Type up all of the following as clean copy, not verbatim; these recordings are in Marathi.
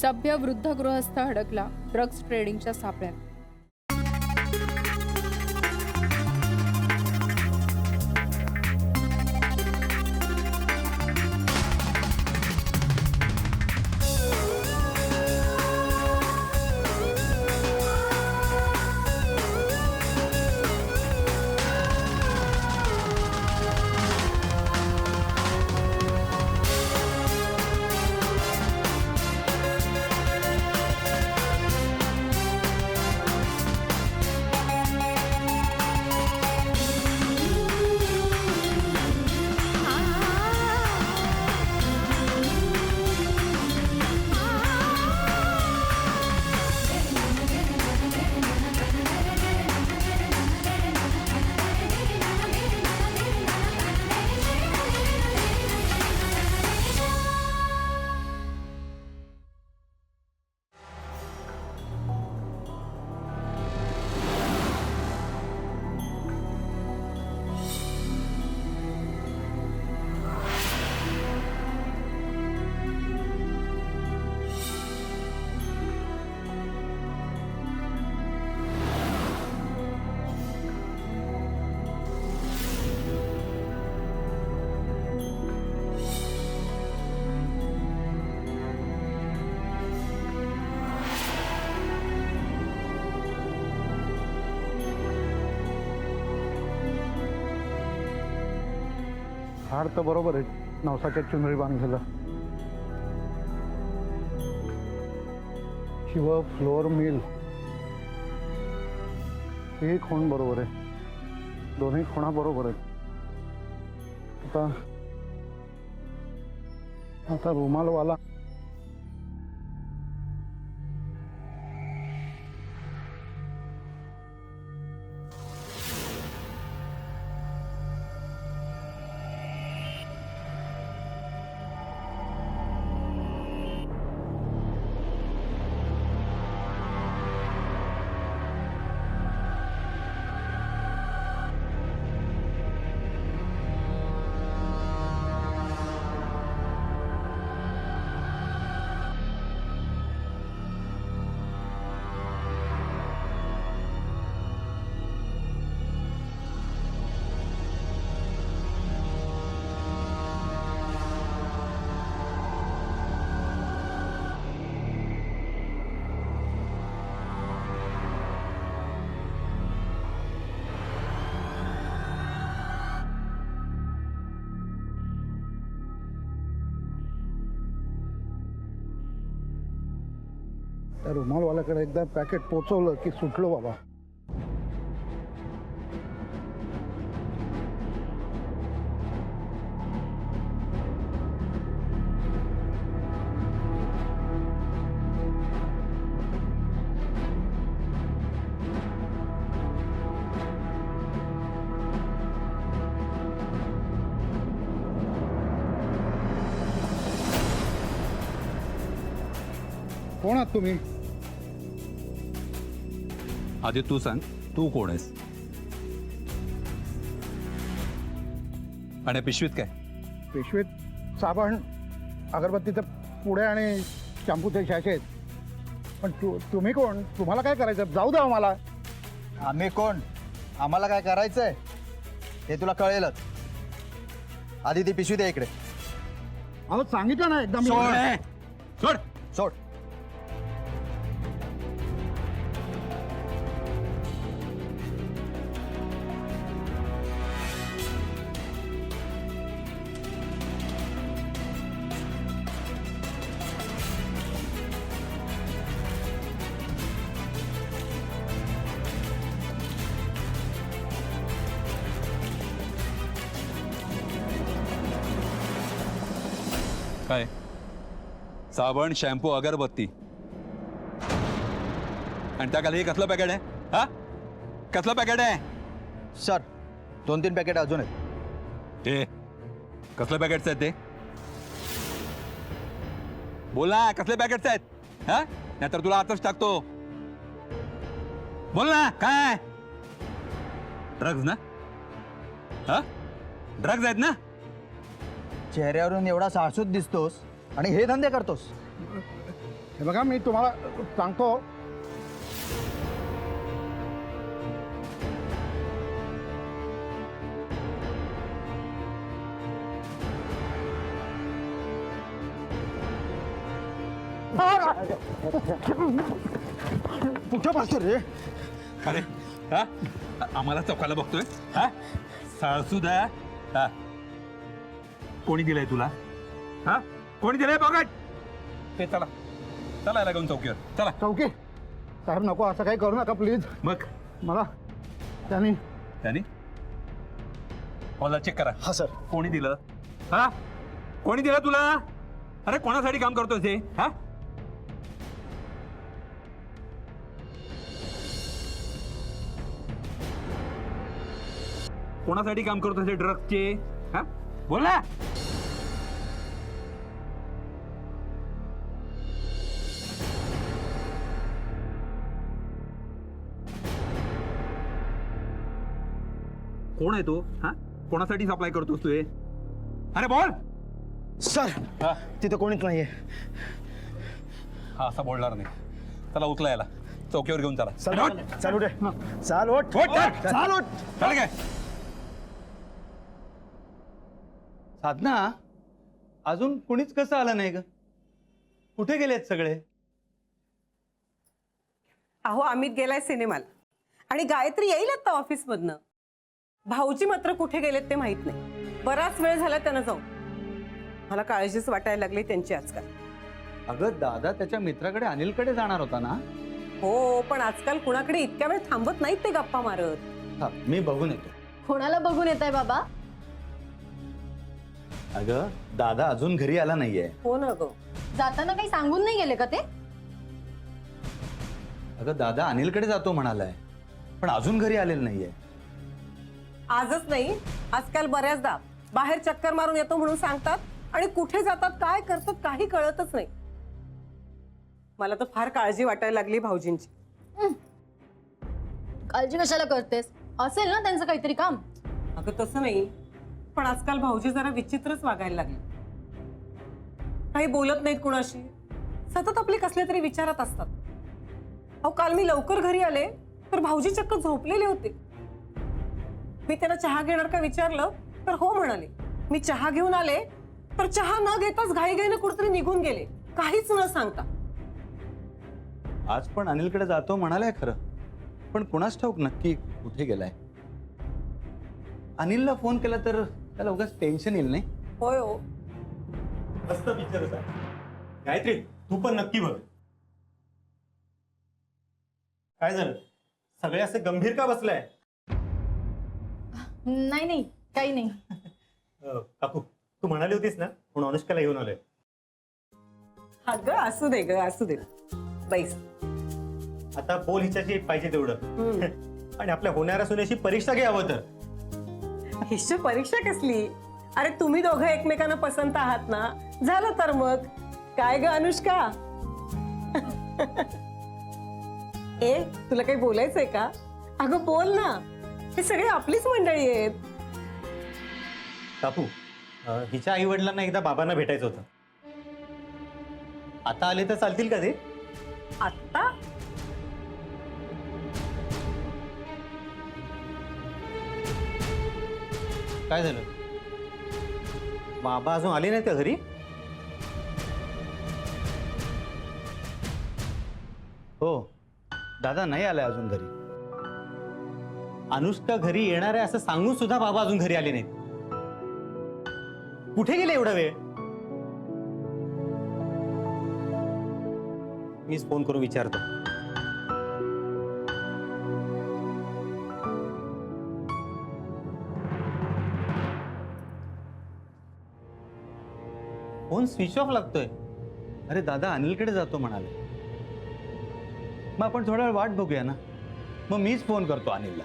सभ्य वृद्ध गृहस्थ अडकला ड्रग्ज ट्रेडिंगच्या सापळ्यात। हार तर बरोबर आहे, नवसाच्या चुनरी बांधलेलं। शिव फ्लोअर मिल ही खूण बरोबर आहे, दोन्ही खुणा बरोबर आहेत। आता रुमालवाला त्या रुमालवाल्याकडे एकदा पॅकेट पोचवलं की सुटलो बाबा। कोण आहात तुम्ही? आधी तू सांग, तू कोण आहेस? आणि पिशवीत काय? पिशवीत साबण, अगरबत्तीचे पुडे आणि शॅम्पूचे शॅशे आहेत। पण तुम्ही कोण? तुम्हाला काय करायचं? जाऊ द्या आम्हाला। आम्ही कोण? आम्हाला काय करायचंय हे तुला कळेलच। आधी ती पिशवी दे इकडे। अहो सांगितलं ना एकदा मी। सोड सोड। काय? साबण, शॅम्पू, अगरबत्ती आणि त्या खाली कसलं पॅकेट आहे? हा, कसलं पॅकेट आहे? सर 2-3 पॅकेट अजून आहेत। ते कसलं पॅकेट्स आहेत ते? बोल ना, कसले पॅकेट्स आहेत? हा, नाहीतर तुला आताच टाकतो। बोल ना, काय? ड्रग्ज ना? हा, ड्रग्ज आहेत ना? चेहऱ्यावरून एवढा साळसूत दिसतोस आणि हे धंदे करतोस। हे बघा मी तुम्हाला सांगतो, कुठं पाहतो रे? अरे हा आम्हाला चौकाला बघतोय हा साळसुदा हा कोणी दिलंय तुला हा कोणी दिलंय बघत ते चला चला याला घेऊन चौकीवर चला चौकी साहेब नको असं काही करू नका प्लीज. मग मला त्यांनी त्याने मला चेक करा. हा सर. कोणी दिलं हा कोणी दिलं तुला? अरे कोणासाठी काम करतोय ते हा? कोणासाठी काम करतोय ते ड्रग्सचे हा बोल ना. कोण आहे तो हा कोणासाठी सप्लाय करतोस तू हे? अरे बोल. सर हा तिथे कोणीच नाहीये. हा असं बोलणार नाही. चला उचला याला चौकीवर घेऊन चला. चालू रे. चाल ओट. चाल ओट. चल काय साधना अजून कुणीच कसं आलं नाही ग? कुठे गेलेत सगळे? अहो अमित गेलाय सिनेमाला आणि गायत्री येईल आता ऑफिसमधनं. भाऊजी मात्र कुठे गेलेत ते माहित नाही. बराच वेळ झाला त्यांना जाऊन. मला काळजीच वाटायला लागली त्यांची आजकाल. अगं दादा त्याच्या मित्राकडे अनिलकडे जाणार होता ना? हो पण आजकाल कुणाकडे इतक्या वेळ थांबत नाहीत ते गप्पा मारत. हा, मी बघून येतो. कोणाला बघून येत आहे बाबा? अगं दादा अजून घरी आला नाहीये. हो ना ग. जाताना काही सांगून नाही गेले का ते? अगं दादा अनिलकडे जातो म्हणालाय पण अजून घरी आलेलं नाहीये. आजच नाही आजकाल बऱ्याचदा बाहेर चक्कर मारून येतो म्हणून सांगतात आणि कुठे जातात काय करतात काही कळतच नाही. मला तर फार काळजी वाटायला लागली भाऊजींची. काळजी कशाला करतेस? असेल ना त्यांचं काहीतरी काम. अगं तसं नाही पण आजकाल भाऊजी जरा विचित्रच वागायला लागले. काही बोलत नाहीत कुणाशी. सतत आपले कसले तरी विचारात असतात. अहो काल मी लवकर घरी आले तर भाऊजी चक्क झोपलेले होते. मी त्यांना चहा घेणार का विचारलं तर हो म्हणाले. मी चहा घेऊन आले तर चहा न घेताच घाईघाईने कुठेतरी निघून गेले काहीच न सांगता. आज पण अनिलकडे जातो म्हणालाय खरं पण कुणाच ठाऊक नक्की कुठे गेलाय. अनिलला फोन केला तर त्याला उगाच टेन्शन येईल नाही. होय हो. मस्त पिक्चर होता. गायत्री तू पण नक्की बघ. काय झालं सगळे असे गंभीर का बसलाय? नाही नाही काही नाही. काकू तू म्हणाली होतीस ना म्हणून अनुष्काला घेऊन आलोय. अगं असू दे ग असू दे. बैस. आता बोल हिच्याशी पाहिजे तेवढं. आणि आपल्या होणाऱ्या सुनेशी परीक्षा घ्यावं तर. हिची परीक्षा कसली? अरे तुम्ही दोघं एकमेकांना पसंत आहात ना झालं तर मग काय ग अनुष्का? ए तुला काही बोलायचंय का? अगं बोल ना. हे सगळे आपलीच मंडळी आहेत. काकू हिच्या आई वडिलांना एकदा बाबांना भेटायचं होतं. आता आले तर चालतील का ते? आत्ता? काय झालं बाबा अजून आले नाही त्या घरी? हो दादा नाही आलाय अजून घरी. अनुष्का घरी येणार आहे असं सांगून सुद्धा बाबा अजून घरी आले नाहीत. कुठे गेले एवढा वेळ? मीच फोन करून विचारतो. फोन स्विच ऑफ लागतोय. अरे दादा अनिलकडे जातो म्हणाले. मग आपण थोडा वेळ वाट बघूया ना. मग मीच फोन करतो अनिलला.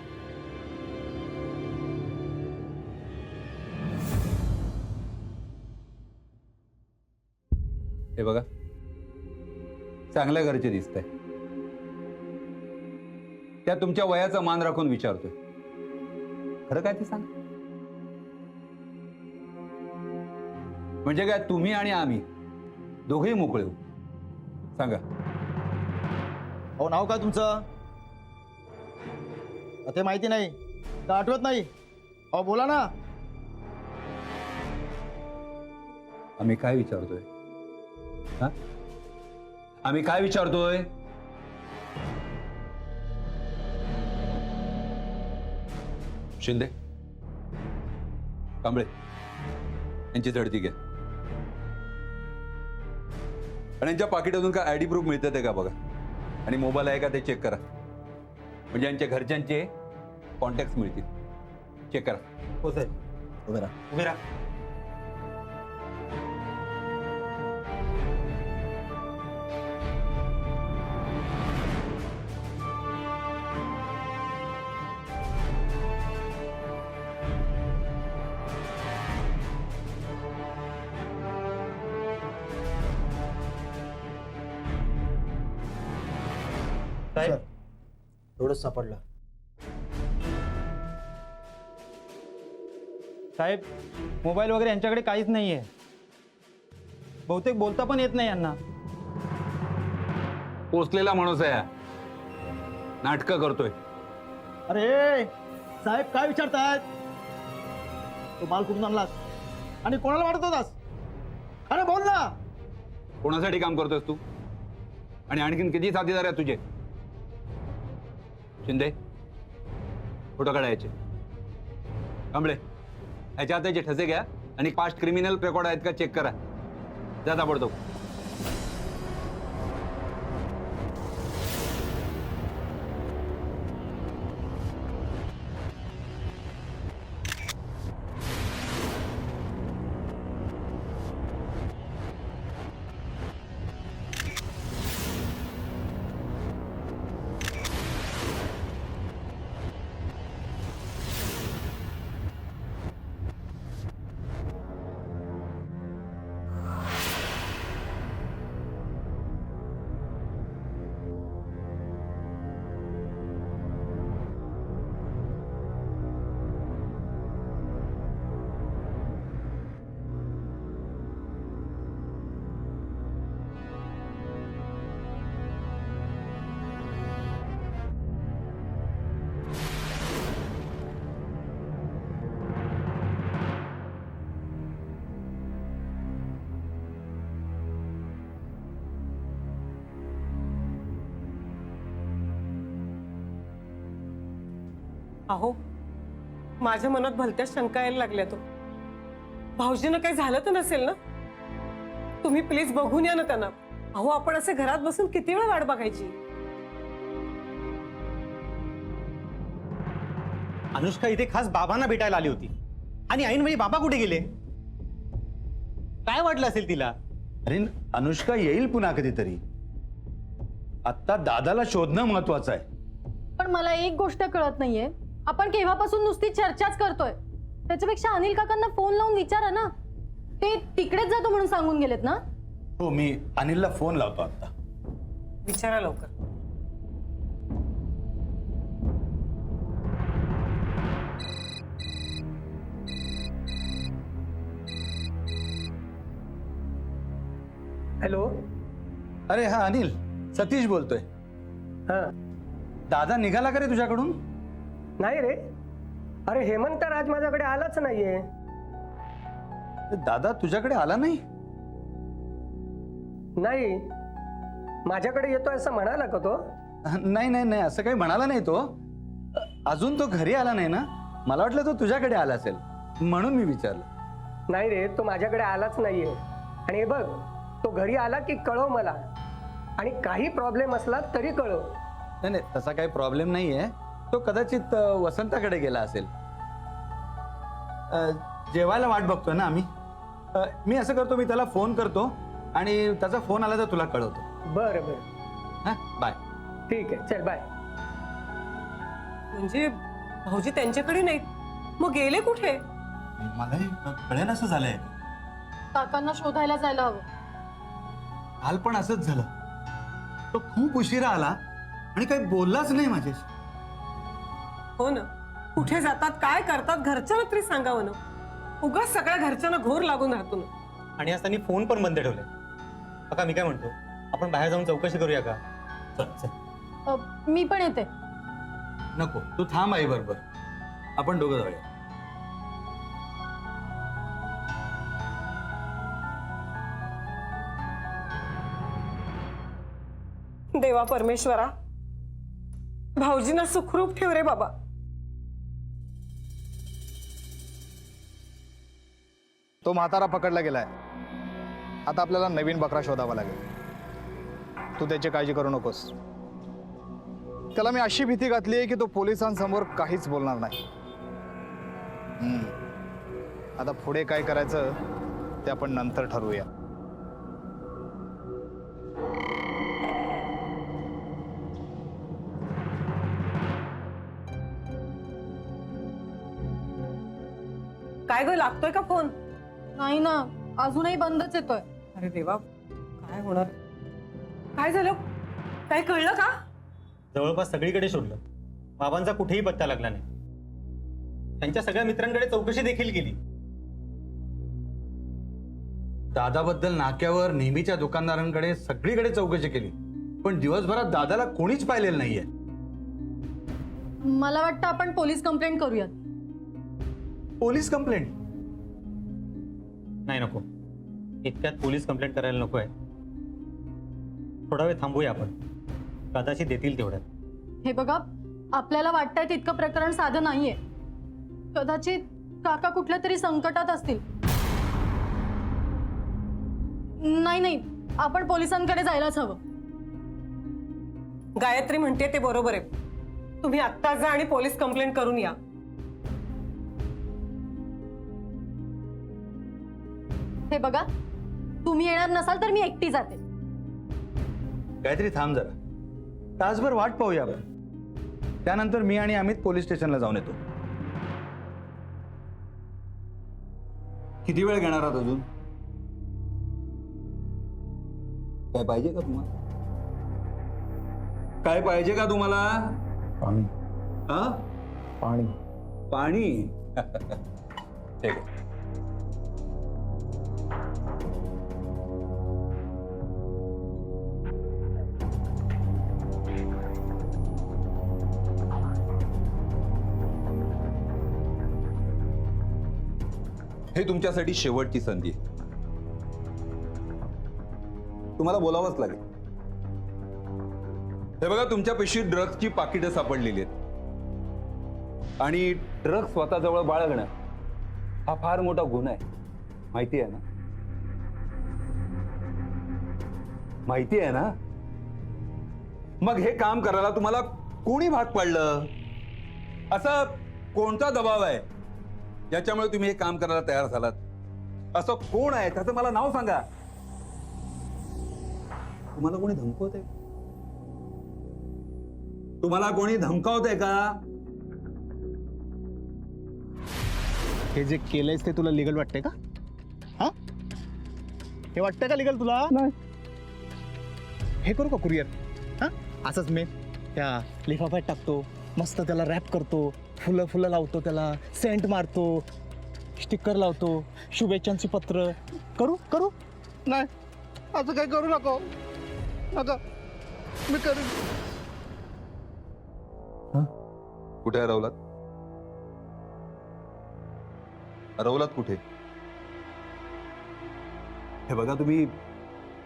हे बघा चांगल्या घरचे दिसतंय. त्या तुमच्या वयाचा मान राखून विचारतोय. खरं काय ते सांग. म्हणजे काय तुम्ही आणि आम्ही दोघेही मोकळे होऊ. सांगा. अहो नाव काय तुमचं? ते माहिती नाही का आठवत नाही? अहो बोला ना. आम्ही काय विचारतोय? हा, आम्ही काय विचारतोय? शिंदे, कांबळे यांची झडती घ्या आणि यांच्या पाकिटातून काय आयडी प्रूफ मिळतं ते का बघा आणि मोबाईल आहे का ते चेक करा. म्हणजे यांच्या घरच्यांचे कॉन्टॅक्ट मिळतील. चेक करा. हो साहेब. उभे राहा. उभे राहा. साहेब एवढंच सापडलं. साहेब मोबाईल वगैरे यांच्याकडे काहीच नाही आहे. बहुतेक बोलता पण येत नाही यांना. पोचलेला माणूस आहे. नाटकं करतोय. अरे साहेब काय विचारतायत? तो माल कुठून आणलास आणि कोणाला वाटत होतास? अरे बोल ना. कोणासाठी काम करतोयस तू आणि आणखीन किती साथीदार आहेत तुझे? शिंदे, फोटो काढायचे. कांबळे ह्याच्या हाताचे ठसे घ्या आणि पास्ट क्रिमिनल रेकॉर्ड आहेत का चेक करा. जा ताबडतोब. अहो माझ्या मनात भलत्या शंका यायला लागल्या. तो भाऊजींना काही झालं तर नसेल ना? तुम्ही प्लीज बघून या ना त्यांना. अहो आपण असे घरात बसून किती वेळ वाट बघायची? अनुष्का इथे खास बाबांना भेटायला आली होती आणि ऐनवेळी बाबा कुठे गेले? काय वाटलं असेल तिला? अरे अनुष्का येईल पुन्हा कधीतरी. आता दादाला शोधणं महत्वाचं आहे. पण मला एक गोष्ट कळत नाहीये, आपण केव्हापासून नुसती चर्चाच करतोय. त्याच्यापेक्षा अनिल काकांना फोन लावून विचारा ना. ते तिकडेच जातो म्हणून सांगून गेलेत ना? हो मी अनिलला फोन लावतो आता. विचारा लवकर. हॅलो. अरे हा अनिल, सतीश बोलतोय. हां. दादा निघाला का रे तुझ्याकडून? नाही रे. अरे हेमंत तर आज माझ्याकडे आलाच नाहीये. दादा तुझ्याकडे आला नाही? नाही, माझ्याकडे येतो असं म्हणाला का तो? नाही नाही नाही असं काही म्हणाला नाही तो. अजून तो घरी आला नाही ना? मला वाटलं तो तुझ्याकडे आला असेल म्हणून मी विचारलं. नाही रे, तो माझ्याकडे आलाच नाहीये. आणि हे बघ, तो घरी आला की कळव मला. आणि काही प्रॉब्लेम असला तरी कळव. नाही नाही तसा काही प्रॉब्लेम नाहीये. तो कदाचित वसंताकडे गेला असेल. जेवायला वाट बघतोय ना आम्ही. मी असं करतो, मी त्याला फोन करतो आणि त्याचा फोन आला तर तुला कळवतो. बरं बरं. हा बाय. ठीक आहे, चल बाय. म्हणजे भाऊजी त्यांच्याकडे नाहीत, मग गेले कुठे? मलाही कळेल असं झालंय. काकांना शोधायला जायला हवं. काल पण असंच झालं. तो खूप उशिरा आला आणि काही बोललाच नाही माझ्याशी. हो ना, कुठे जातात काय करतात घरच्यांना तरी सांगावं ना. उगाच सगळ्या घरच्यांना घोर लागून राहतो ना. आणि आज त्यांनी फोन पण बंद ठेवले. बघा मी काय म्हणतो, आपण बाहेर जाऊन चौकशी करूया का? चल चल. मी पण येते. नको, तू थांब आई बरोबर. आपण दोघं जाऊया. देवा परमेश्वरा, भाऊजींना सुखरूप ठेव रे बाबा. तो म्हातारा पकडला गेलाय. आता आपल्याला नवीन बकरा शोधावा लागेल. तू त्याची काळजी करू नकोस. त्याला मी अशी भीती घातली आहे की तो पोलिसांसमोर काहीच बोलणार नाही. आता पुढे काय करायचं ते आपण नंतर ठरवूया. काय ग, लागतोय का फोन? नाही ना, अजूनही बंदच येतोय. अरे देवा, काय होणार? काय झालं? काय कळलं का? जवळपास सगळीकडे शोधलं, बाबांचा कुठेही पत्ता लागला नाही. त्यांच्या सगळ्या मित्रांकडे चौकशी देखील केली. दादाबद्दल नाक्यावर, नेहमीच्या दुकानदारांकडे, सगळीकडे चौकशी केली, पण दिवसभरात दादाला कोणीच पाहिलेलं नाहीये. मला वाटतं आपण पोलीस कंप्लेंट करूयात. Police complaint? नाही, नको. इतक्यात पोलीस कंप्लेंट करायला नको आहे. थोडा वेळ थांबूया आपण, कदाचित देतील तेवढ्यात. हे बघा, आपल्याला वाटतंय तितकं प्रकरण साधं नाहीये. कदाचित काका कुठल्या तरी संकटात असतील. नाही, आपण पोलिसांकडे जायलाच हवं. गायत्री म्हणते ते बरोबर आहे. तुम्ही आत्ता जा आणि पोलीस कंप्लेंट करून या. हे बघा, तुम्ही येणार नसाल तर मी एकटी जाते. काहीतरी थांब जरा. तासभर वाट पाहूया आपण. त्यानंतर मी आणि अमित पोलीस स्टेशनला जाऊन येतो. किती वेळ घेणार आहात अजून? काय पाहिजे का तुम्हाला? काय पाहिजे का तुम्हाला? पाणी. हा? पाणी. पाणी. ठीक आहे. हे तुमच्यासाठी शेवटची संधी आहे. तुम्हाला बोलावंच लागेल. हे बघा, तुमच्या पेशी ड्रग्सची पाकिटं सापडलेली आहेत आणि ड्रग्स स्वतःजवळ बाळगणं हा फार मोठा गुन्हा आहे. माहिती आहे ना? माहिती आहे ना? मग हे काम करायला तुम्हाला कोणी भाग पाडलं? असा कोणता दबाव आहे याच्यामुळे तुम्ही हे काम करायला तयार झालात? असं कोण आहे त्याचं मला नाव सांगा. तुम्हाला कोणी धमकवतंय? तुम्हाला कोणी धमकावतंय का? हे जे केलंयस ते तुला लिगल वाटतंय का? हा, हे वाटतंय का लिगल तुला? हे करू का कुरिअर? हा, असंच मी त्या लिफाफ्यात टाकतो, मस्त त्याला रॅप करतो, फुलं लावतो, त्याला सेंट मारतो, स्टिकर लावतो, शुभेच्छांची पत्र. करू? नाही, असं काही करू नको. नका, मी करीन. कुठे हरवलात? हरवलात कुठे? हे बघा, तुम्ही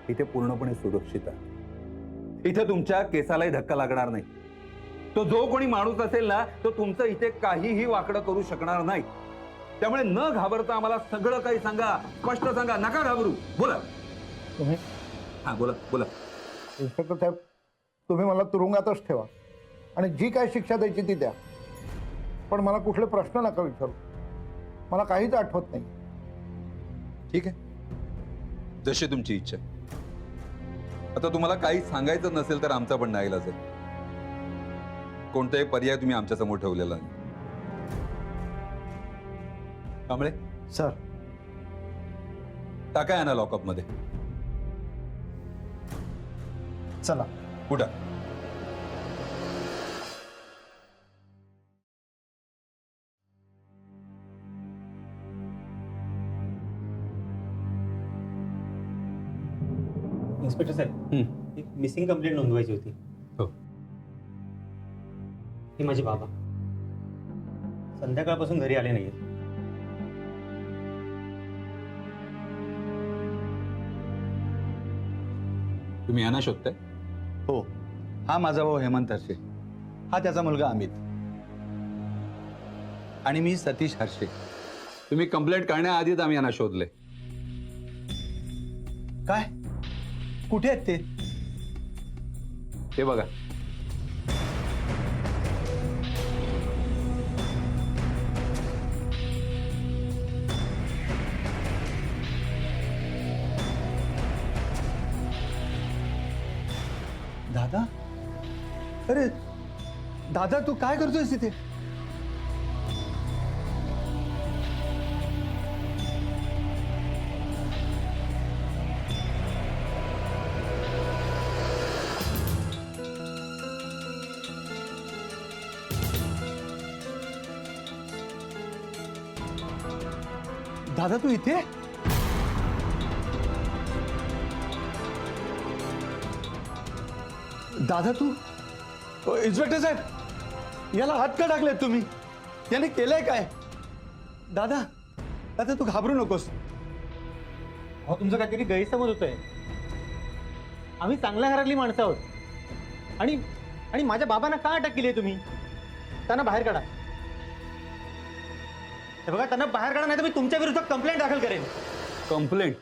इथे पूर्णपणे सुरक्षित आहात. इथे तुमच्या केसालाही धक्का लागणार नाही. तो जो कोणी माणूस असेल ना, तो तुमचं इथे काहीही वाकडं करू शकणार नाही. त्यामुळे न घाबरता आम्हाला सगळं काही सांगा, स्पष्ट सांगा, नका घाबरू. बोला. तुम्ही हा, बोला. इन्स्पेक्टर साहेब, तुम्ही मला तुरुंगातच ठेवा आणि जी काय शिक्षा द्यायची ती द्या, पण मला कुठले प्रश्न नका विचारू. मला काहीच आठवत नाही. ठीक आहे, जशी तुमची इच्छा. आता तुम्हाला काही सांगायचं नसेल तर आमचा पण नाईलाज आहे. कोणताही पर्याय तुम्ही आमच्या समोर ठेवलेला नाही. कांबळे सर, टाका यांना लॉकअप मध्ये. चला. कुठं? इन्स्पेक्टर साहेब, एक मिसिंग कंप्लेंट नोंदवायची होती. हो. हे माझे बाबा संध्याकाळपासून घरी आले नाहीत. तुम्ही यांना शोधताय? हो, हा माझा भाऊ हेमंत हर्षे, हा त्याचा मुलगा अमित, आणि मी सतीश हर्षे. तुम्ही कंप्लेंट करण्याआधीच आम्ही यांना शोधले. काय? कुठे आहेत ते? ते बघा. दादा, अरे दादा, तू काय करतोयस तिथे? दादा, तू इथे? दादा, तू इन्स्पेक्टर साहेब, याला हात का टाकलेत तुम्ही? याने केलंय काय? दादा, दादा, तू घाबरू नकोस. अहो, तुमचं काहीतरी गैरसमज होतोय. आम्ही चांगल्या घरातली माणसं आहोत. आणि माझ्या बाबांना का अटक केली आहे तुम्ही? त्यांना बाहेर काढा. हे बघा, त्यांना बाहेर काढा, नाही तर मी तुमच्या विरुद्ध कंप्लेंट दाखल करेन. कंप्लेंट?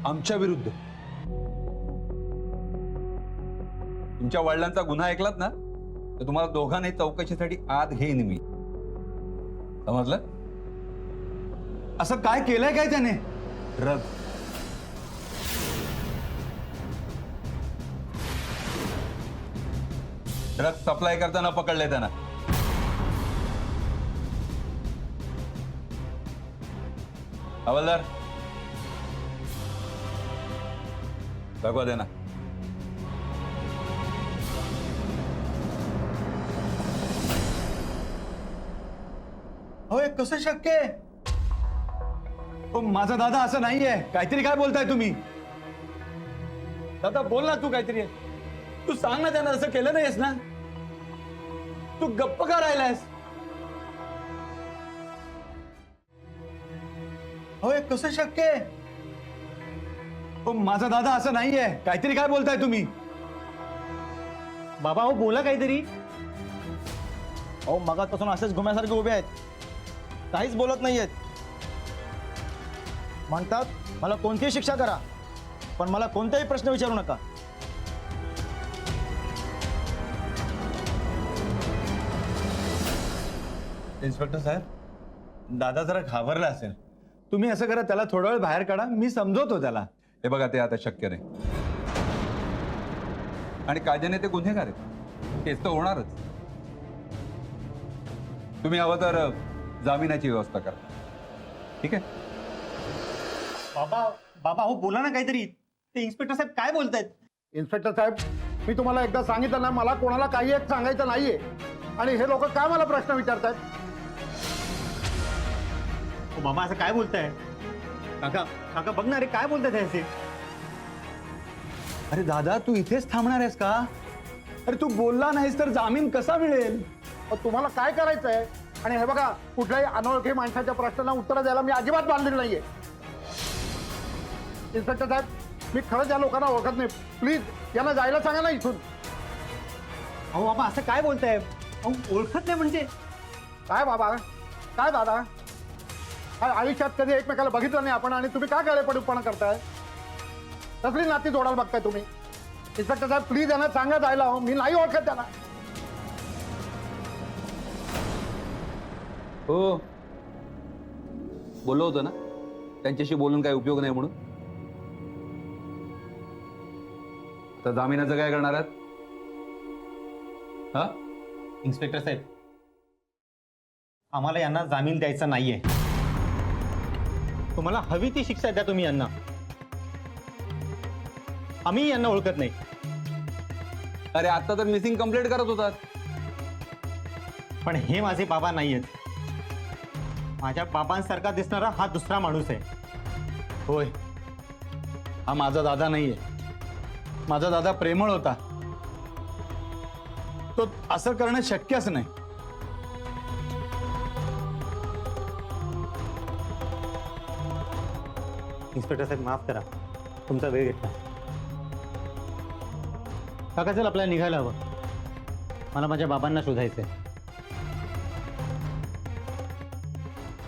आमच्या विरुद्ध? तुमच्या वडिलांचा गुन्हा ऐकलात ना, तर तुम्हाला दोघांनाही चौकशीसाठी आत घेईन मी. समजलं? असं काय केलंय काय त्याने? ड्रग. ड्रग सप्लाय करताना पकडले त्यांना. हवालदार, दाखवा दे ना. हो, हे कसं शक्य आहे? हो, माझा दादा असं नाहीये. काहीतरी काय बोलताय तुम्ही? दादा, बोल ना, तू काहीतरी. तू सांग ना, त्यानं असं केलं नाहीस ना? तू गप्प का राहिलायस? हो, हे कसं शक्य आहे? हो, माझा दादा असं नाहीये. काहीतरी काय बोलताय तुम्ही? बाबा, हो बोला काहीतरी. अहो, मगापासून असेच घुम्यासारखे उभे आहेत, काहीच बोलत नाहीयेत. म्हणतात मला कोणतीही शिक्षा करा, पण मला कोणताही प्रश्न विचारू नका. इन्स्पेक्टर साहेब, दादा जरा घाबरला असेल. तुम्ही असं करा, त्याला थोडा वेळ बाहेर काढा, मी समजवतो त्याला. हे बघा, ते आता शक्य नाही. आणि कायद्याने ते गुन्हेगार आहेत, तेच तर होणारच. तुम्ही हवं तर जामिनाची व्यवस्था करा. ठीक आहे? बाबा, बाबा, हो बोला ना काहीतरी. ते इन्स्पेक्टर साहेब काय बोलतायत? इन्स्पेक्टर साहेब, मी तुम्हाला एकदा सांगितलं ना, मला कोणाला काही एक सांगायचं नाहीये. आणि हे लोक काय मला प्रश्न विचारतायत? हो बाबा, असं काय बोलताय? काका, काका बघ ना रे, काय बोलतायत हे असे? अरे दादा, तू इथेच थांबणार आहेस का? अरे तू बोलला नाहीस तर जामीन कसा मिळेल? तुम्हाला काय करायचंय? आणि हे बघा, कुठल्याही अनोळखी माणसाच्या प्रश्नांना उत्तर द्यायला मी अजिबात बांधलेलं नाहीये. इन्स्पेक्टर साहेब, मी खरंच या लोकांना ओळखत नाही. प्लीज यांना जायला सांगा ना इथून. अहो बाबा, असं काय बोलताय? अहो, ओळखत नाही म्हणजे? काय बाबा, काय दादा, काय आयुष्यात कधी एकमेकाला बघितलं नाही आपण, आणि तुम्ही काय गळेपडूपणा करताय? कसली नाती जोडायला बघताय तुम्ही? इन्स्पेक्टर साहेब, प्लीज यांना सांगा जायला. हो, मी नाही ओळखत त्यांना. हो, बोललो होतं ना त्यांच्याशी बोलून काही उपयोग नाही म्हणून. तर जामिनाचं काय करणार आहात? हा, इन्स्पेक्टर साहेब, आम्हाला यांना जामीन द्यायचा नाहीये. तुम्हाला हवी ती शिक्षा द्या तुम्ही यांना. आम्ही यांना ओळखत नाही. अरे आता तर मिसिंग कंप्लेंट करत होतात. पण हे माझे बाबा नाही आहेत. माझ्या बाबांसारखा दिसणारा हा दुसरा माणूस आहे. होय, हा माझा दादा नाहीये. माझा दादा प्रेमळ होता. तो असं करणं शक्यच नाही. इन्स्पेक्टर साहेब माफ करा, तुमचा वेळ घेतला. काका चल आपल्याला निघायला हवं. मला माझ्या बाबांना शोधायचंय.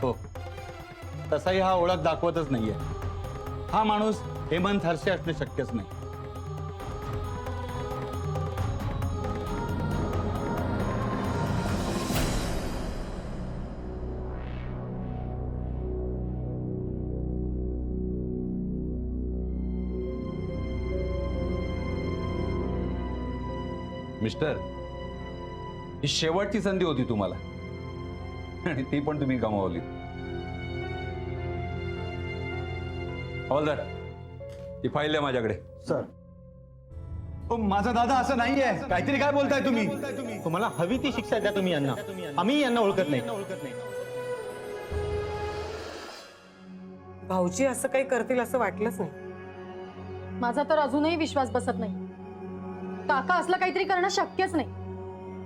हो, तसाही हा ओळख दाखवतच नाहीये. हा माणूस हेमंत हर्षे असणे शक्यच नाही. मिस्टर, ही शेवटची संधी होती तुम्हाला आणि ती पण तुम्ही गमावली. हवालदार, ही फाईल आहे माझ्याकडे. सर, माझा दादा असं नाहीये. काहीतरी काय बोलताय तुम्ही? तुम्हाला हवी ती शिक्षा द्या तुम्ही यांना. आम्ही यांना ओळखत नाही. भाऊजी असं काही करतील असं वाटलंच नाही. माझा तर अजूनही विश्वास बसत नाही. काका असलं काहीतरी करणं शक्यच नाही.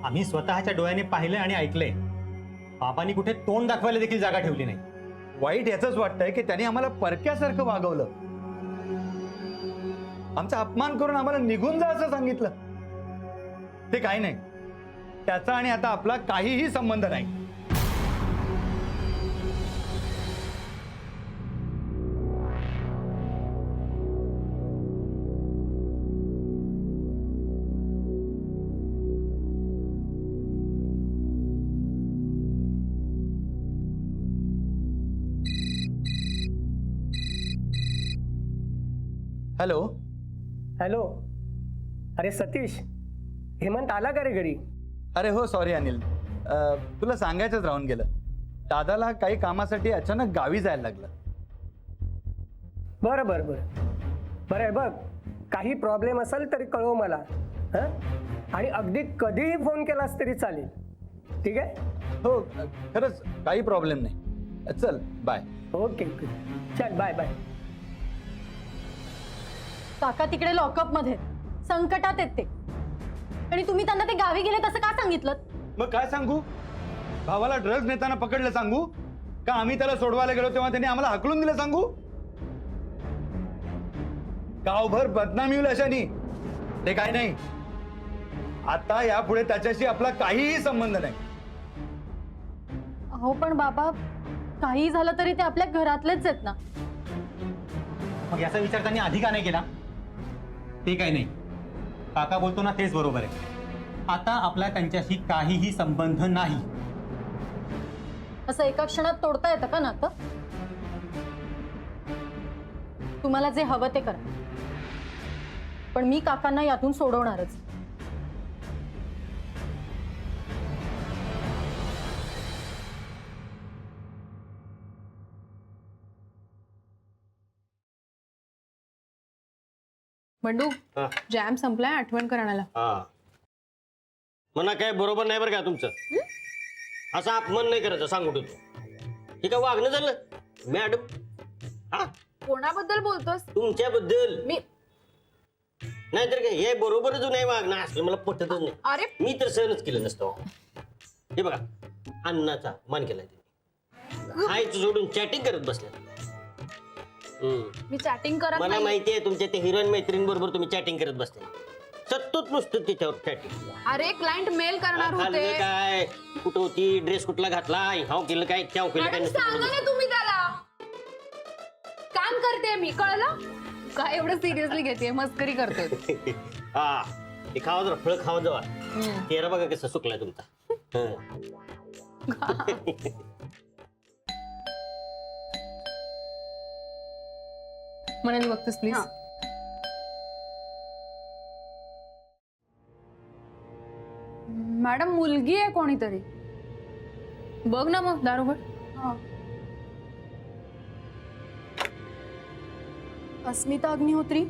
आम्ही स्वतःच्या डोळ्याने पाहिलंय आणि ऐकलंय. बाबांनी कुठे तोंड दाखवायला देखील जागा ठेवली नाही. वाईट याच वाटतंय की त्यांनी आम्हाला परक्यासारखं वागवलं. आमचा अपमान करून आम्हाला निघून जा असं सांगितलं. ते काही नाही. त्याचा आणि आता आपला काहीही संबंध नाही. हॅलो. हॅलो. अरे सतीश, हेमंत आला का रे घरी? अरे हो, सॉरी अनिल, तुला सांगायचंच राहून गेलं. दादाला काही कामासाठी अचानक गावी जायला लागलं. बरं बरं बरं बरं आहे बघ, काही प्रॉब्लेम असेल तरी कळव मला. हं? आणि अगदी कधीही फोन केलास तरी चालेल. ठीक आहे? हो, खरंच काही प्रॉब्लेम नाही. चल, बाय. ओके ओके, चल बाय बाय. काका तिकडे लॉकअप मध्ये संकटात आहेत ते, आणि तुम्ही त्यांना ते गावी गेले तसं का सांगितलं? मग काय सांगू? भावाला ड्रग्ज नेताना पकडलं सांगू का? आम्ही त्याला सोडवायला गेलो तेव्हा त्यांनी आम्हाला हकलून दिलं सांगू? गावभर बदनामी होईल अशानी. ते काय नाही. आता यापुढे त्याच्याशी आपला काहीही संबंध नाही. अहो पण बाबा, काही झालं तरी ते आपल्या घरातलेच आहेत ना. मग याचा विचार त्यांनी आधी का नाही केला? ते काही नाही. काका बोलतो ना तेच बरोबर आहे. आता आपला त्यांच्याशी काहीही संबंध नाही. असं एका क्षणात तोडता येतं का नातं? तुम्हाला जे हवं ते करा, पण मी काकांना यातून सोडवणारच. बंडू, जॅम संपलाय, आठवण करायला. हा, म्हणा काय बरोबर नाही बरं का तुमचं. असा अपमान नाही करायचा, सांगू तू. हे काय वागणं झालं मॅडम? हा, कोणाबद्दल बोलतोस? तुमच्याबद्दल. मी नाहीतर काय, हे बरोबरच नाही वागणं असलं मला पटतच नाही. अरे मी तर सहनच केलं नसतं. हे बघा, अन्नाचा मान केलाय तुम्ही. खायचं सोडून चॅटिंग करत बसल्या. मी चॅटिंग करत मला नाही. माहिती आहे तुमच्या ते हिरोईन मैत्रीण बरोबर तुम्ही चॅटिंग करत बसते. सतत नुसतं त्याच्यावर चॅटिंग. अरे क्लायंट मेल करणार होते. खाल्लं काय, कुठं होती, ड्रेस कुठला घातला, हाव केलं काय, त्याव केलं काय. मॅडम सांगा ना तुम्ही त्याला. काम करते मी, कळलं? काय एवढं सिरियसली घेते, मस्करी करतोय. हा, ते खावा जरा, फळ खावा जावा. चेहरा बघा कसं सुकलाय तुमचा. मनाली बघतोस प्लीज. मॅडम, मुलगी आहे कोणीतरी. बघ ना मग, दारोगड. अस्मिता अग्निहोत्री.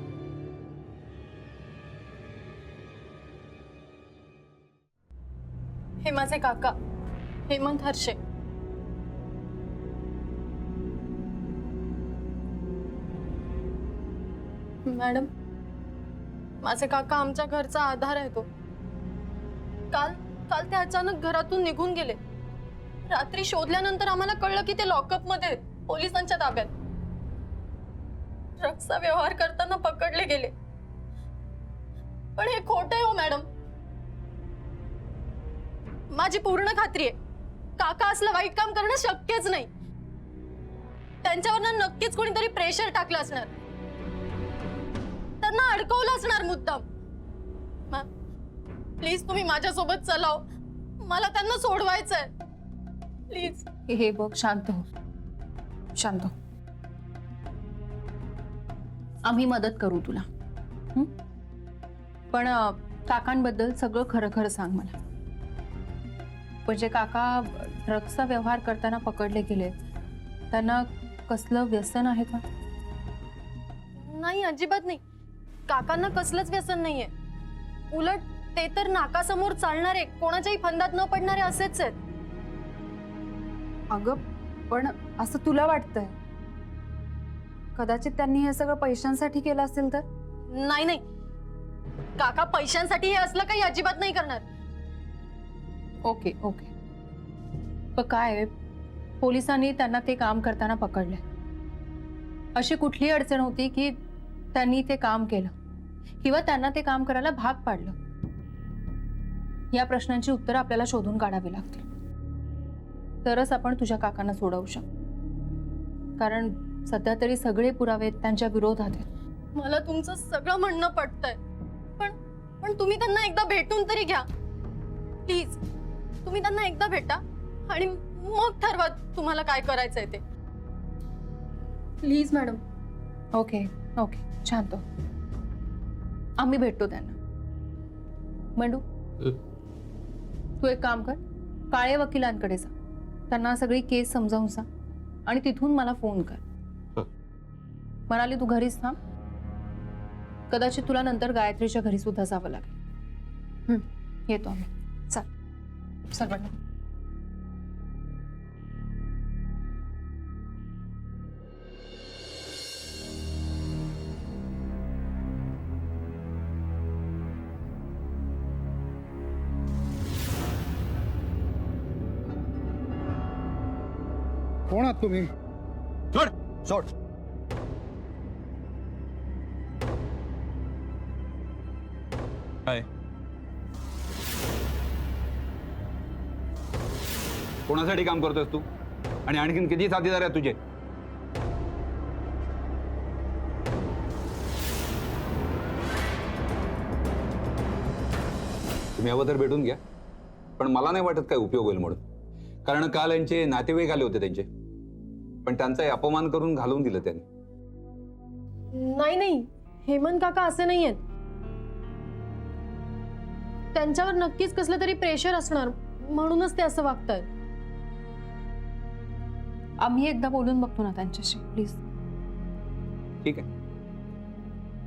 हे माझे काका हेमंत हर्षे. मॅडम, माझे काका आमच्या घरचा आधार आहे तो. काल काल ते अचानक घरातून निघून गेले. रात्री शोधल्यानंतर आम्हाला कळलं की ते लॉकअप मध्ये आहेत, पोलिसांच्या ताब्यात. ड्रग्सचा व्यवहार करताना पकडले गेले. पण हे खोटं आहे हो मॅडम. माझी पूर्ण खात्री आहे काका असलं वाईट काम करणं शक्यच नाही. त्यांच्यावर नक्कीच कोणीतरी प्रेशर टाकलं असणार, त्यांना अडकवलं असणार मुद्दाम. प्लीज तुम्ही माझ्यासोबत चलाव, मला त्यांना सोडवायचंय प्लीज. हे बघ, शांत हो, शांत हो. आम्ही मदत करू तुला, हं? पण काकांबद्दल सगळं खरं खरं सांग मला. म्हणजे काका ड्रग्सचा व्यवहार करताना पकडले गेले, त्यांना कसलं व्यसन आहे का? नाही, अजिबात नाही. काकांना कसलंच व्यसन नाहीये. उलट ते तर नाकासमोर चालणारे, कोणाच्याही फंदात न पडणारे असेच आहेत. अगं, पण असं तुला वाटतंय? कदाचित त्यांनी हे सगळं पैशांसाठी केलं असेल तर? नाही नाही, काका पैशांसाठी हे असलं काही अजिबात नाही करणार. Okay okay. पण काय, पोलिसांनी त्यांना ते काम करताना पकडले. अशी कुठली अडचण होती की त्यांनी ते काम केलं किंवा त्यांना ते काम करायला भाग पाडलं? या प्रश्नांची उत्तरं आपल्याला शोधून काढावी लागतील, तरच आपण तुझ्या काकांना सोडवू शकतो. कारण सध्या तरी सगळे पुरावे त्यांच्या विरोधात आहेत. मला तुमचं सगळं म्हणणं पटतंय, पण तुम्ही त्यांना एकदा भेटून तरी घ्या प्लीज. तुम्ही त्यांना एकदा भेटा आणि मग ठरवा तुम्हाला काय करायचंय ते. Please madam. ओके ओके, शांत हो. आम्ही भेटतो त्यांना. मंडू, तू एक काम कर, काळे वकिलांकडे जा, त्यांना सगळी केस समजावून सांग आणि तिथून मला फोन कर. म्हणाली तू घरीच थांब, कदाचित तुला नंतर गायत्रीच्या घरी सुद्धा जावं लागेल. येतो आम्ही. चल सगळं. कोण आहात तुम्ही? सोड. सोड. काय? कोणासाठी काम करतोस तू? आणि आणखीन किती साथीदार आहेत तुझे? तुम्ही हवं तर भेटून घ्या, पण मला नाही वाटत काय उपयोग होईल म्हणून. कारण काल यांचे नातेवाईक आले होते त्यांचे, पण त्यांचा अपमान करून घालवून दिलं त्यांनी. नाही नाही, हेमंत काका असे नाही आहेत. त्यांच्यावर नक्कीच कसलं तरी प्रेशर असणार, म्हणूनच ते असं वागतायत. आम्ही एकदा बोलून बघतो ना त्यांच्याशी, प्लीज. ठीक आहे,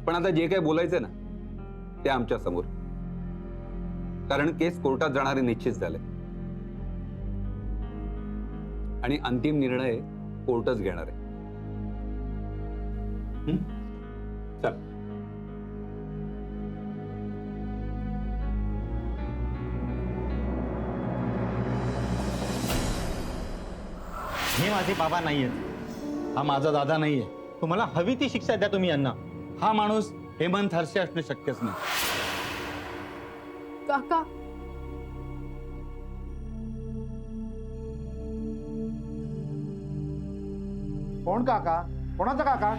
पण आता जे काय बोलायचं ना ते आमच्या समोर, कारण केस कोर्टात जाणारे निश्चित झाले आणि अंतिम निर्णय कोर्टच घेणार आहे. चल. हे माझे बाबा नाहीयेत, हा माझा दादा नाहीये. तुम्हाला हवी ती शिक्षा द्या तुम्ही यांना. हा माणूस हेमंत हर्षे असणं शक्यच नाही. काका, कोण काका? कोणाचा काका?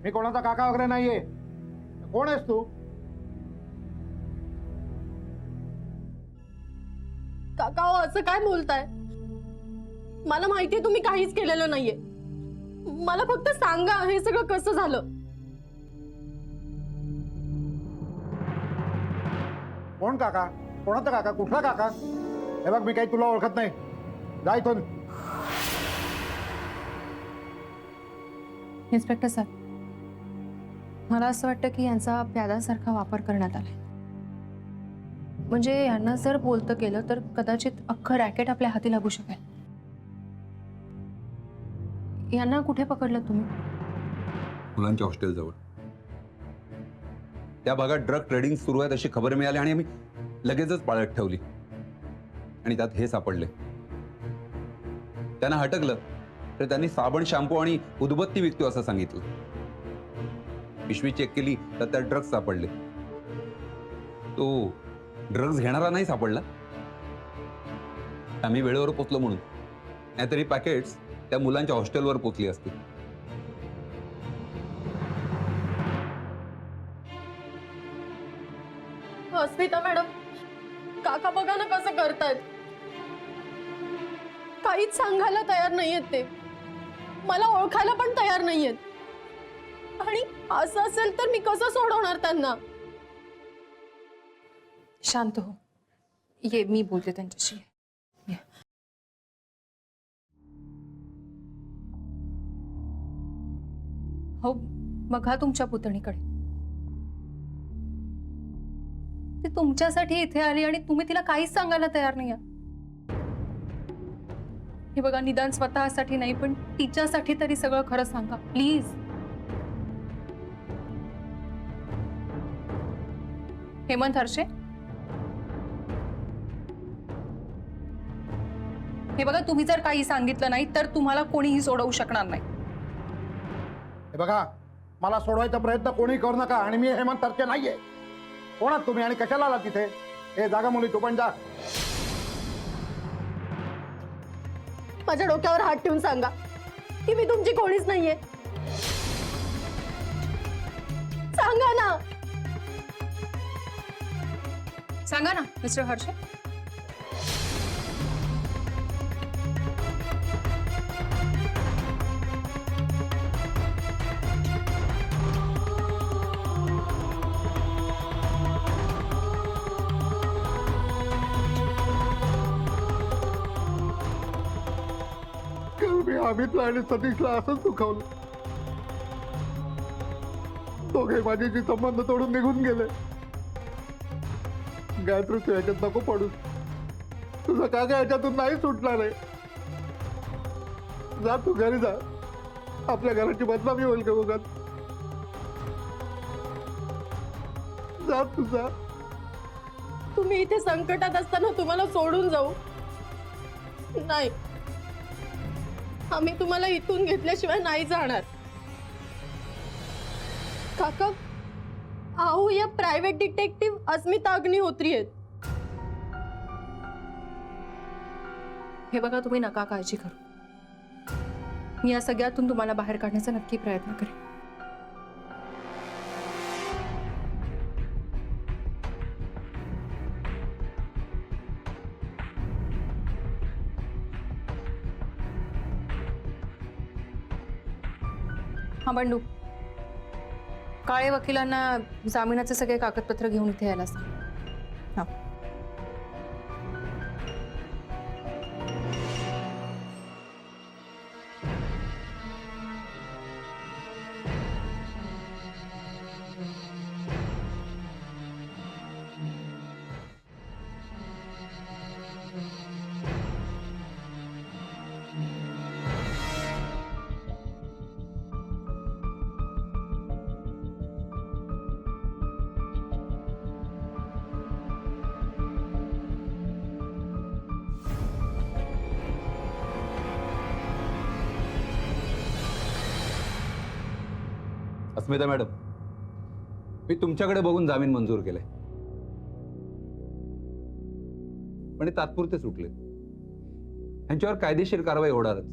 मी कोणाचा काका वगैरे नाहीये. कोण आहेस तू? काका हो, असं काय बोलताय? मला माहितीये तुम्ही काहीच केलेलं नाहीये. मला फक्त सांगा हे सगळं कसं झालं. कोण काका? कोणाचा काका? कुठला काका? हे बघ, मी काही तुला ओळखत नाही. जा इथून. इन्स्पेक्टर सर, मला असं वाटतं की यांचा प्यादासारखा वापर करण्यात आलाय. म्हणजे यांना जर बोलतं केलं तर कदाचित अख्खं रॅकेट आपल्या हाती लागू शकेल. यांना कुठे पकडलं तुम्ही? मुलांच्या हॉस्टेलजवळ. त्या भागात ड्रग ट्रेडिंग सुरू आहे अशी खबर मिळाली आणि आम्ही लगेचच पाळत ठेवली आणि त्यात हे सापडले. त्यांना हटकलं तर त्यांनी साबण, शॅम्पू आणि उदबत्ती विकतो असं सांगितलं. पिशवी चेक केली तर त्यात ड्रग्ज सापडले. तो ड्रग्ज घेणारा नाही सापडला. आम्ही वेळेवर पोचलो म्हणून, नाहीतरी पॅकेट्स त्या मुलांच्या हॉस्टेलवर पोचली असतील. अस्मिता मॅडम, काका बघा ना कसं करतायत. काहीच सांगायला तयार नाहीयेत ते. मला ओळखायला पण तयार नाहीयेत. आणि असं असेल तर मी कसं सोडवणार त्यांना? शांत हो. ये, मी बोलते त्यांच्याशी. ये. हो, बघा तुमच्या पुतणीकडे. ती तुमच्यासाठी इथे आली आणि तुम्ही तिला काहीच सांगायला तयार नाही आहात. हे बघा, निदान स्वतःसाठी नाही पण तिच्यासाठी तरी सगळं खरं सांगा प्लीज. हेमंत हर्षे, हे बघा, तुम्ही जर काही सांगितलं नाही तर तुम्हाला कोणीही सोडवू शकणार नाही. हे बघा, मला सोडवायचा प्रयत्न कोणी करू नका. आणि मी हेमंत हर्षे नाहीये. कोण आहात तुम्ही आणि कशाला आला तिथे? हे जागा मुली, तू पण जा. माझ्या डोक्यावर हात ठेवून सांगा की मी तुमची कोणीच नाहीये. सांगा ना. सांगा ना मिस्टर हर्षे. मी अमितला आणि सतीशला असंच दुखावलं. दोघे माझ्याशी संबंध तोडून निघून गेले. गायत्री, तू याच्यात नको पडूस. तुझा काका याच्यातून नाही सुटणार आहे. जा तू घरी जा. आपल्या घराची बदनामी होईल का बघा. जा तू जा. तुम्ही इथे संकटात असताना तुम्हाला सोडून जाऊ नाही. आम्ही तुम्हाला इथून घेतल्याशिवाय नाही जाणार. काका, आओ या प्रायव्हेट डिटेक्टिव्ह अस्मिता अग्निहोत्री आहेत. हे बघा, तुम्ही नका काळजी करू. मी या सगळ्यातून तुम्हाला बाहेर काढण्याचा नक्की प्रयत्न करेन. हा बंडू, काळे वकिलांना जामिनाचे सगळे कागदपत्र घेऊन इथे यायला सांग. हा. अस्मिता मॅडम, मी तुमच्याकडे बघून जामीन मंजूर केलाय, पण हे तात्पुरते सुटले. यांच्यावर कायदेशीर कारवाई होणारच.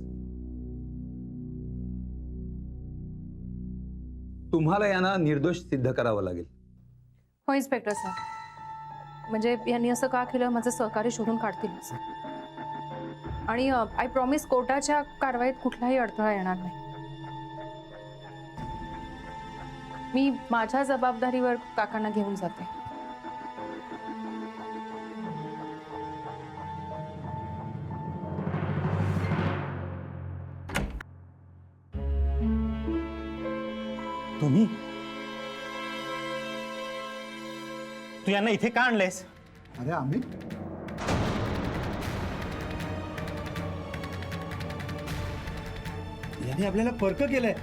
तुम्हाला यांना निर्दोष सिद्ध करावं लागेल. हो इन्स्पेक्टर साहेब, म्हणजे यांनी असं का केलं माझं सहकार्य शोधून काढतीलच. आणि आय प्रॉमिस कोर्टाच्या कारवाईत कुठलाही अडथळा येणार नाही. मी माझ्या जबाबदारीवर काकांना घेऊन जाते. तुम्ही तू यांना इथे का आणलंयस? अरे अमित, यांनी आपल्याला परक केलंय.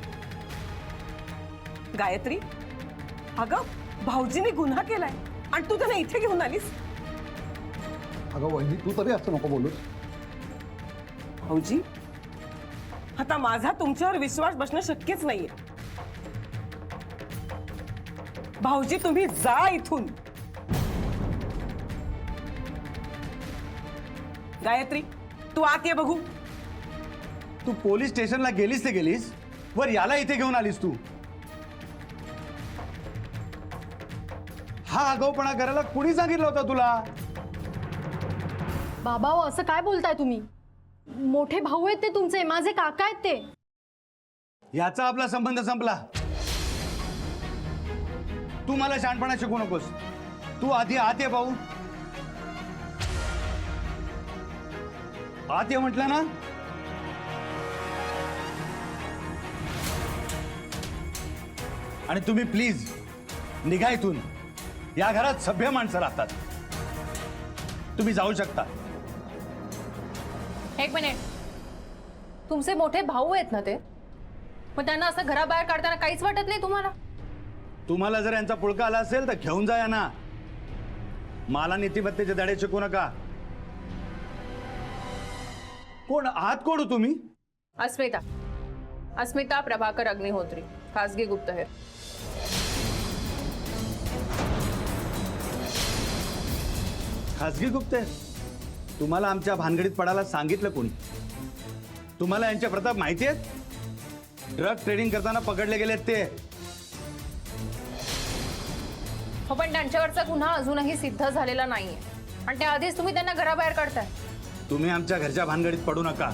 गायत्री, अगं भाऊजीने गुन्हा केलाय आणि तू त्यांना इथे घेऊन आलीस. अगं वहिनी, तू तरी असं नको बोलूस. भाऊजी, आता माझा तुमच्यावर विश्वास बसणं शक्यच नाहीये. भाऊजी, तुम्ही जा इथून. गायत्री, तू आत ये बघू. तू पोलीस स्टेशनला गेलीस ते गेलीस, वर याला इथे घेऊन आलीस तू. हा आगाऊपणा करायला कुणी सांगितलं होतं तुला? बाबा हो, असं काय बोलताय तुम्ही? मोठे भाऊ आहेत ते तुमचे, माझे काका आहेत ते. याचा आपला संबंध संपला. तू मला शहाणपणा शिकवू नकोस. तू आधी आत ये भाऊ. आत ये म्हटलं ना. आणि तुम्ही प्लीज निघा इथून. या घरात सभ्य माणसं राहतात. तुम्ही जाऊ शकता. एक मिनिट, तुमचे मोठे भाऊ आहेत ना ते, मग त्यांना असं घराबाहेर काढताना काहीच वाटत नाही तुम्हाला? तुम्हाला जर यांचा पुळका आला असेल तर घेऊन जा यांना. मला नीतिमत्तेचे धडे शिकवू नका. कोण आहात? कोण हो तुम्ही? अस्मिता प्रभाकर अग्निहोत्री, खासगी गुप्तहेर. खासगी गुप्तहेर? तुम्हाला आमच्या भानगडीत पडायला सांगितलं कोणी? तुम्हाला यांच्या प्रताप माहिती आहेत? ड्रग ट्रेडिंग करताना पकडले गेलेत ते. हो, पण त्यांच्यावरचा गुन्हा अजूनही सिद्ध झालेला नाहीये आणि त्याआधीच तुम्ही त्यांना घराबाहेर काढताय. तुम्ही आमच्या घरच्या भानगडीत पडू नका.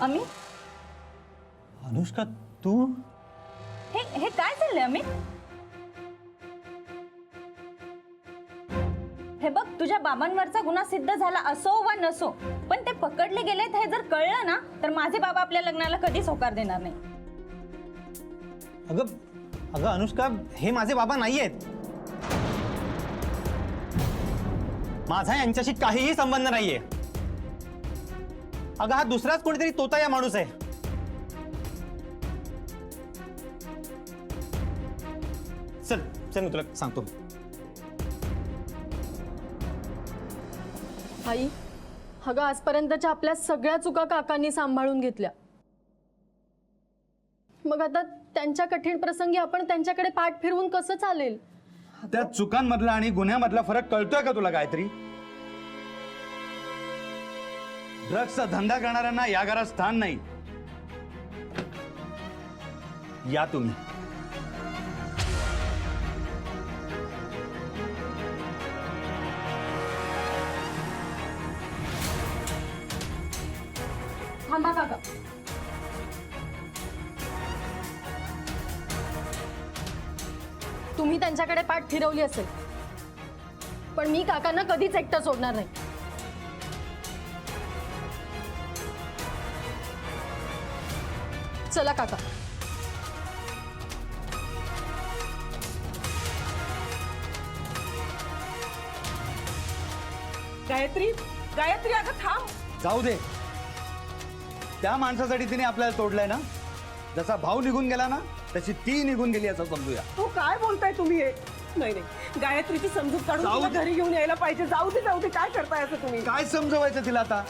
अमित, अनुष्का, तू? हे काय चाललंय अमित? हे बघ, तुझ्या बाबांवरचा गुन्हा सिद्ध झाला असो वा नसो, पण ते पकडले गेलेत हे जर कळलं ना, तर माझे बाबा आपल्या लग्नाला कधीच होकार देणार नाही. अगं अनुष्का, हे माझे बाबा नाही आहेत. माझा यांच्याशी काहीही संबंध नाहीये. अगं, हा दुसराच कोणीतरी तोता या माणूस आहे. चल चल, मी तुला सांगतो. आई, अगं आजपर्यंतच्या आपल्या सगळ्या चुका काकांनी सांभाळून घेतल्या. मग आता त्यांच्या कठीण प्रसंगी आपण त्यांच्याकडे पाठ फिरवून कसं चालेल? त्या चुकांमधला आणि गुन्ह्यामधला फरक कळतोय का तुला गायत्री? ड्रग्सचा धंदा करणाऱ्यांना या घरात स्थान नाही. या तुम्ही. थांबा काका. तुम्ही त्यांच्याकडे पाठ फिरवली असेल, पण मी काकांना कधीच एकटं सोडणार नाही. चला काका. गायत्री, गायत्री, अगं थांब. जाऊ दे. त्या माणसासाठी तिने आपल्याला तोडलंय ना. जसा भाऊ निघून गेला ना, तशी ती निघून गेली असं समजूया. तू काय बोलताय तुम्ही? नाही नाही, गायत्रीची समजूत काढून जाऊ तुला दे. घरी घेऊन यायला पाहिजे. जाऊ दे, काय करताय असं तुम्ही? काय समजवायचं तिला आता?